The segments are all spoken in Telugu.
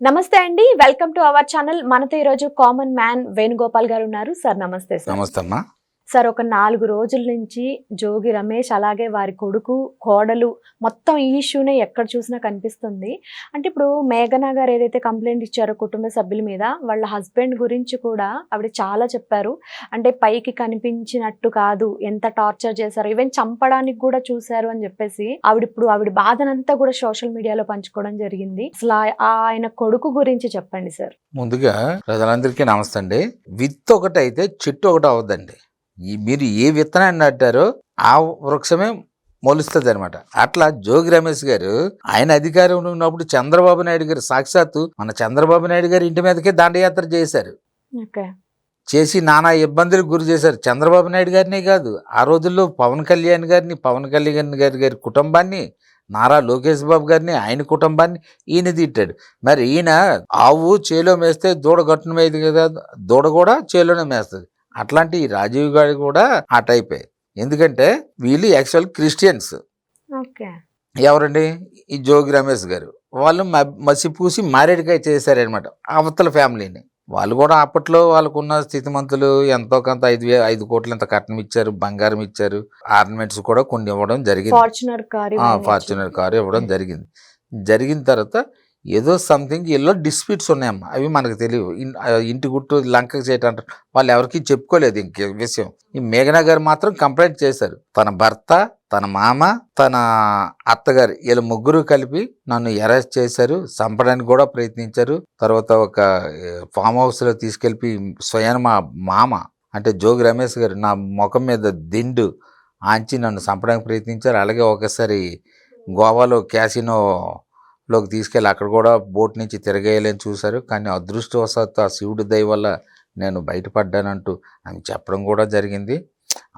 నమస్తే అండి. Welcome to our channel. మనతో ఈరోజు కామన్ మ్యాన్ వేణుగోపాల్ గారు ఉన్నారు. సార్ నమస్తే సార్. నమస్తే అమ్మా. సార్ ఒక 4 రోజుల నుంచి జోగి రమేష్ అలాగే వారి కొడుకు, కోడలు మొత్తం ఈ ఇష్యూనే ఎక్కడ చూసినా కనిపిస్తుంది. అంటే ఇప్పుడు మేఘనా గారు ఏదైతే కంప్లైంట్ ఇచ్చారో కుటుంబ సభ్యుల మీద, వాళ్ళ హస్బెండ్ గురించి కూడా ఆవిడ చాలా చెప్పారు. అంటే పైకి కనిపించినట్టు కాదు, ఎంత టార్చర్ చేశారు, ఈవెన్ చంపడానికి కూడా చూశారు అని చెప్పేసి ఆవిడ బాధనంతా కూడా సోషల్ మీడియాలో పంచుకోవడం జరిగింది. అసలు ఆయన కొడుకు గురించి చెప్పండి సార్. ముందుగా ప్రజలందరికీ నమస్తే అండి. విత్ ఒకటైతే చెట్టు ఒకటి అవద్దండి. మీరు ఏ విత్తనాన్ని నాటారో ఆ వృక్షమే మొలుస్తుంది అనమాట. అట్లా జోగి రమేష్ గారు ఆయన అధికారంలో ఉన్నప్పుడు చంద్రబాబు నాయుడు గారు సాక్షాత్తు మన చంద్రబాబు నాయుడు గారు ఇంటి మీదకే దండయాత్ర చేశారు. చేసి నానా ఇబ్బందులకు గురి చేశారు. చంద్రబాబు నాయుడు గారినే కాదు, ఆ రోజుల్లో పవన్ కళ్యాణ్ గారి కుటుంబాన్ని, నారా లోకేష్ బాబు గారిని, ఆయన కుటుంబాన్ని ఈయన తిట్టాడు. మరి ఈయన ఆవు చేలో మేస్తే దూడ గట్టున మేది కదా, దూడ కూడా చేలోనే మేస్తుంది. అట్లాంటి రాజీవ్ గారు కూడా ఆ టైపే. ఎందుకంటే వీళ్ళు యాక్చువల్ క్రిస్టియన్స్. ఎవరండి? ఈ జోగి రమేష్ గారు. వాళ్ళు మసిపూసి మారేడుకాయ చేశారనమాట అవతల ఫ్యామిలీని. వాళ్ళు కూడా అప్పట్లో వాళ్ళకున్న స్థితిమంతులు ఎంతో కొంత 5 కోట్లు ఎంత కట్నం ఇచ్చారు, బంగారం ఇచ్చారు, ఆర్నమెంట్స్ కూడా కొన్ని ఇవ్వడం జరిగింది. ఫార్చునర్ కారు ఇవ్వడం జరిగింది. జరిగిన తర్వాత ఏదో సంథింగ్ వీళ్ళలో డిస్ప్యూట్స్ ఉన్నాయమ్మా, అవి మనకు తెలియవు. ఇంటి గుట్టు లంకకు చేయటంటారు, వాళ్ళు ఎవరికి చెప్పుకోలేదు ఇంకే విషయం. ఈ మేఘనా గారు మాత్రం కంప్లైంట్ చేశారు. తన భర్త, తన మామ, తన అత్తగారు వీళ్ళ ముగ్గురు కలిపి నన్ను అరెస్ట్ చేశారు, చంపడానికి కూడా ప్రయత్నించారు. తర్వాత ఒక ఫామ్ హౌస్లో తీసుకెళ్ళి స్వయం మా మామ అంటే జోగి రమేష్ గారు నా ముఖం మీద దిండు ఆంచి నన్ను చంపడానికి ప్రయత్నించారు. అలాగే ఒకసారి గోవాలో క్యాసినోలోకి తీసుకెళ్ళి అక్కడ కూడా బోట్ నుంచి తిరగేయాలని చూశారు. కానీ అదృష్టవశాత్తు ఆ శివుడి దయ వల్ల నేను బయటపడ్డానంటూ ఆమె చెప్పడం కూడా జరిగింది.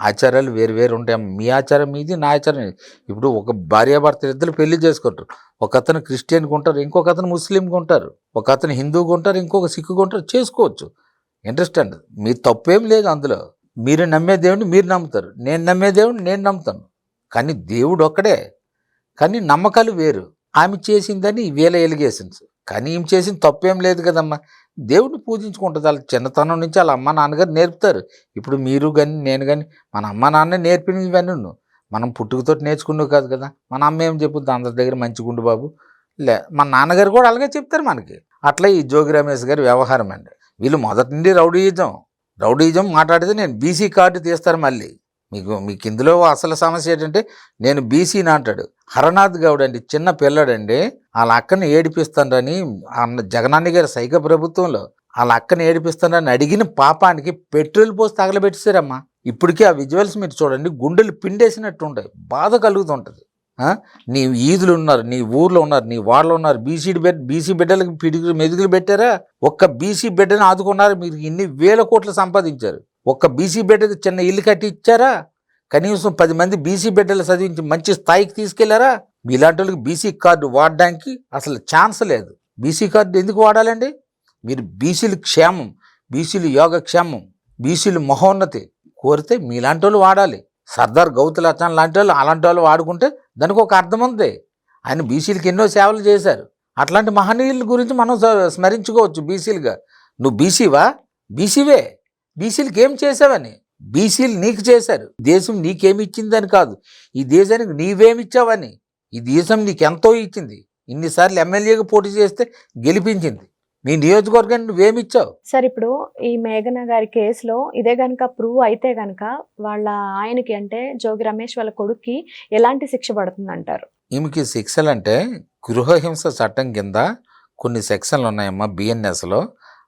ఆచారాలు వేరు ఉంటాయి. మీ ఆచారం మీది, నా ఆచారం ఇది. ఇప్పుడు ఒక భార్యాభర్తలు ఇద్దరు పెళ్లి చేసుకుంటారు. ఒక అతను క్రిస్టియన్గా ఉంటారు, ఇంకొక అతను ముస్లింగా ఉంటారు, ఒక అతను హిందూగా ఉంటారు, ఇంకొక సిక్కుగా ఉంటారు. చేసుకోవచ్చు, ఇంట్రెస్ట్ అండి. మీ తప్పేం లేదు అందులో. మీరు నమ్మే దేవుడిని మీరు నమ్ముతారు, నేను నమ్మే దేవుడిని నేను నమ్ముతాను. కానీ దేవుడు ఒక్కడే, కానీ నమ్మకాలు వేరు. ఆమె చేసిందని వీళ్ళ ఎలిగేషన్స్. కానీ ఈమె చేసిన తప్పేం లేదు కదమ్మా. దేవుడిని పూజించుకుంటుంది. వాళ్ళ చిన్నతనం నుంచి వాళ్ళ అమ్మ నాన్నగారు నేర్పుతారు. ఇప్పుడు మీరు కానీ నేను కానీ మన అమ్మ నాన్న నేర్పినవి ఇవన్నీ మనం పుట్టుకతోటి నేర్చుకున్నావు కాదు కదా. మన అమ్మ ఏం చెప్పుద్ది, అందరి దగ్గర మంచిగుండు బాబు మన నాన్నగారు కూడా అలాగే చెప్తారు మనకి. అట్లా ఈ జోగి రమేష్ గారి వ్యవహారం అండి. వీళ్ళు మొదటి నుండి రౌడీయిజం మాట్లాడితే నేను బీసీ కార్డు తీస్తారు. మళ్ళీ మీకు ఇందులో అసలు సమస్య ఏంటంటే నేను బీసీని అంటాడు. హరనాథ్ గౌడ్ అండి, చిన్న పిల్లడండి, వాళ్ళ అక్కని ఏడిపిస్తానని జగనాన్ని గారి సైక ప్రభుత్వంలో వాళ్ళ అక్కని ఏడిపిస్తానని అడిగిన పాపానికి పెట్రోల్ పోసి తగలబెట్టేశారమ్మా. ఇప్పటికీ ఆ విజువల్స్ మీరు చూడండి, గుండెలు పిండేసినట్టు ఉంటాయి, బాధ కలుగుతుంటుంది. నీ ఈదులు ఉన్నారు, నీ ఊర్లో ఉన్నారు, నీ వాళ్ళలో ఉన్నారు, బీసీ బిడ్డలకు మెదుగులు పెట్టారా? ఒక్క బీసీ బిడ్డను ఆదుకున్నారు. మీరు ఇన్ని వేల కోట్లు సంపాదించారు. ఒక్క బీసీ బిడ్డకు చిన్న ఇల్లు కట్టి ఇచ్చారా? కనీసం 10 మంది బీసీ బిడ్డలు చదివించి మంచి స్థాయికి తీసుకెళ్లారా? మీలాంటి వాళ్ళకి బీసీ కార్డు వాడడానికి అసలు ఛాన్స్ లేదు. బీసీ కార్డు ఎందుకు వాడాలండి? మీరు బీసీలు క్షేమం, బీసీలు యోగక్షేమం, బీసీలు మహోన్నతి కోరితే మీలాంటి వాళ్ళు వాడాలి. సర్దార్ గౌతులచ్చన్ లాంటి వాళ్ళు అలాంటి వాళ్ళు వాడుకుంటే దానికి ఒక అర్థం ఉంది. ఆయన బీసీలకి ఎన్నో సేవలు చేశారు. అట్లాంటి మహనీయుల గురించి మనం స్మరించుకోవచ్చు బీసీలుగా. నువ్వు బీసీవా? బీసీవే. బీసీలకి ఏం చేసావని? బీసీలు నీకు చేశారు. దేశం నీకేమి ఇచ్చిందని కాదు, ఈ దేశానికి నీవేమిచ్చావని. ఈ దేశం నీకెంతో ఇచ్చింది. ఇన్నిసార్లు ఎమ్మెల్యేగా పోటీ చేస్తే గెలిపించింది. నీ నియోజకవర్గాన్ని నువ్వేమిచ్చావు? సార్ ఇప్పుడు ఈ మేఘనా గారి కేసులో ఇదే గనక ప్రూవ్ అయితే గనక వాళ్ళ ఆయనకి అంటే జోగి రమేష్ వాళ్ళ కొడుక్కి ఎలాంటి శిక్ష పడుతుంది అంటారు? ఈమెకి శిక్షలు అంటే గృహహింస చట్టం కింద కొన్ని సెక్షన్లు ఉన్నాయమ్మా బిఎన్ఎస్లో.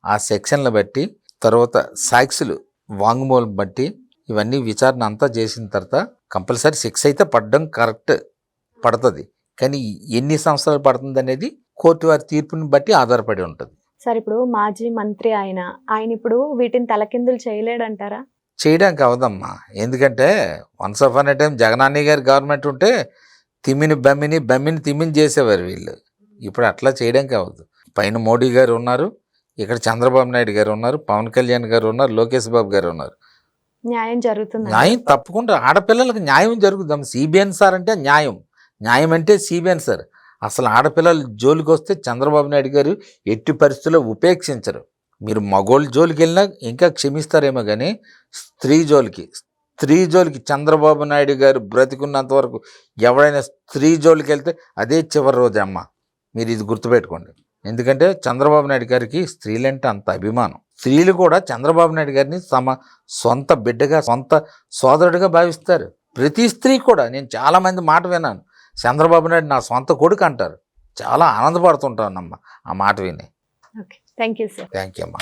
ఆ సెక్షన్లు బట్టి తర్వాత సాక్షులు వాంగ్మూలం బట్టి ఇవన్నీ విచారణ అంతా చేసిన తర్వాత కంపల్సరీ శిక్ష అయితే పడడం కరెక్ట్ పడుతుంది. కానీ ఎన్ని సంవత్సరాలు పడుతుంది అనేది కోర్టు వారి తీర్పుని బట్టి ఆధారపడి ఉంటుంది. సార్ ఇప్పుడు మాజీ మంత్రి ఆయన ఇప్పుడు వీటిని తలకిందులు చేయలేడంటారా? చేయడానికి అవదమ్మా. ఎందుకంటే వన్స్ అపాన్ ఏ టైం జగనాన్ని గారి గవర్నమెంట్ ఉంటే తిమ్మిని తిమ్మిని చేసేవారు వీళ్ళు. ఇప్పుడు అట్లా చేయడానికి అవ్వదు. పైన మోడీ గారు ఉన్నారు, ఇక్కడ చంద్రబాబు నాయుడు గారు ఉన్నారు, పవన్ కళ్యాణ్ గారు ఉన్నారు, లోకేష్ బాబు గారు ఉన్నారు. న్యాయం జరుగుతుంది. న్యాయం తప్పకుండా ఆడపిల్లలకు న్యాయం జరుగుతుంది. సిబిఎన్ సార్ అంటే న్యాయం అంటే సిబిఎన్ సార్. అసలు ఆడపిల్లలు జోలికి వస్తే చంద్రబాబు నాయుడు గారు ఎట్టి పరిస్థితుల్లో ఉపేక్షించరు. మీరు మగోళ్ళ జోలికి వెళ్ళినా ఇంకా క్షమిస్తారేమో కానీ స్త్రీ జోలికి చంద్రబాబు నాయుడు గారు బ్రతికున్నంత వరకు ఎవడైనా స్త్రీ జోలికి వెళ్తే అదే చివరి రోజు అమ్మ. మీరు ఇది గుర్తుపెట్టుకోండి. ఎందుకంటే చంద్రబాబు నాయుడు గారికి స్త్రీలంటే అంత అభిమానం. స్త్రీలు కూడా చంద్రబాబు నాయుడు గారిని తమ సొంత బిడ్డగా, సొంత సోదరుడిగా భావిస్తారు. ప్రతి స్త్రీ కూడా, నేను చాలామంది మాట విన్నాను, చంద్రబాబు నాయుడు నా సొంత కొడుకు అంటారు. చాలా ఆనందపడుతుంటానమ్మా ఆ మాట విని. Okay, thank you sir. Thank you అమ్మా.